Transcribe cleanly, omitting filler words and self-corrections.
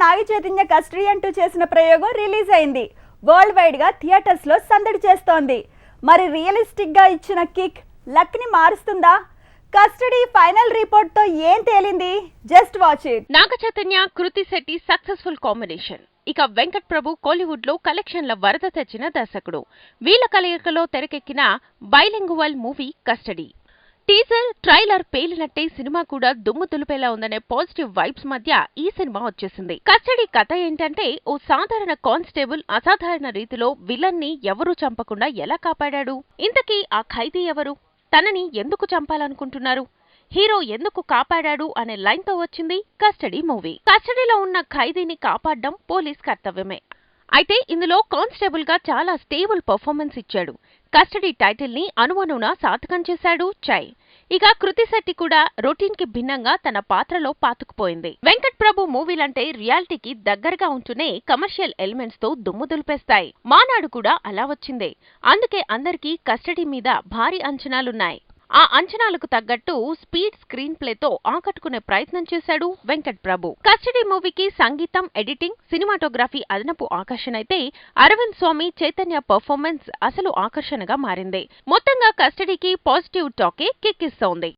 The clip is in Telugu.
నాగ చైతన్య కస్టడీ అంటూ చేసిన ప్రయోగం రిలీజ్ అయింది. వరల్డ్ వైడ్ గా థియేటర్స్ లో సందడి చేస్తోంది. మరి రియలిస్టిక్ గా ఇచ్చిన కిక్ లక్ ని మారుస్తుందా? కస్టడీ ఫైనల్ రిపోర్ట్ తో ఏం తేలింది? Just watch it. Naga Chaitanya Krithi Shetty successful combination. ఇక వెంకట్ ప్రభు కోలీవుడ్ లో కలెక్షన్ల వరద తెచ్చిన దర్శకుడు. వీళ్ళ కలయికలో తెరకెక్కిన bilingual movie custody. Teaser, trailer పేలినట్టే సినిమా కూడా దుమ్ము దులిపేలా ఉందనే పాజిటివ్ వైబ్స్ మధ్య ఈ సినిమా వచ్చేసింది. కస్టడీ కథ ఏంటంటే, ఓ సాధారణ కానిస్టేబుల్ అసాధారణ రీతిలో విలన్ ని ఎవరూ చంపకుండా ఎలా కాపాడాడు? ఇంతకీ ఆ ఖైదీ ఎవరు? తనని ఎందుకు చంపాలనుకుంటున్నారు? హీరో ఎందుకు కాపాడాడు అనే లైన్ తో వచ్చింది కస్టడీ మూవీ. కస్టడీలో ఉన్న ఖైదీని కాపాడడం పోలీస్ కర్తవ్యమే. అయితే ఇందులో కానిస్టేబుల్ గా చాలా స్టేబుల్ పర్ఫార్మెన్స్ ఇచ్చాడు. కస్టడీ టైటిల్ ని అనువనున సార్థకం చేశాడు చై. ఇక కృతి శెట్టి కూడా రొటీన్ కి భిన్నంగా తన పాత్రలో పాతుకుపోయింది. వెంకట్ ప్రభు మూవీలంటే రియాలిటీకి దగ్గరగా ఉంటూనే కమర్షియల్ ఎలిమెంట్స్ తో దుమ్ము దులిపేస్తాయి. మానాడు కూడా అలా వచ్చిందే. అందుకే అందరికీ కస్టడీ మీద భారీ అంచనాలున్నాయి. ఆ అంచనాలకు తగ్గట్టు స్పీడ్ స్క్రీన్ ప్లేతో ఆకట్టుకునే ప్రయత్నం చేశాడు వెంకట్ ప్రభు. కస్టడీ మూవీకి సంగీతం, ఎడిటింగ్, సినిమాటోగ్రఫీ అదనపు ఆకర్షణ అయితే, అరవింద్ స్వామి, చైతన్య పర్ఫార్మెన్స్ అసలు ఆకర్షణగా మారింది. మొత్తంగా కస్టడీకి పాజిటివ్ టాకే కిక్కిస్తోంది.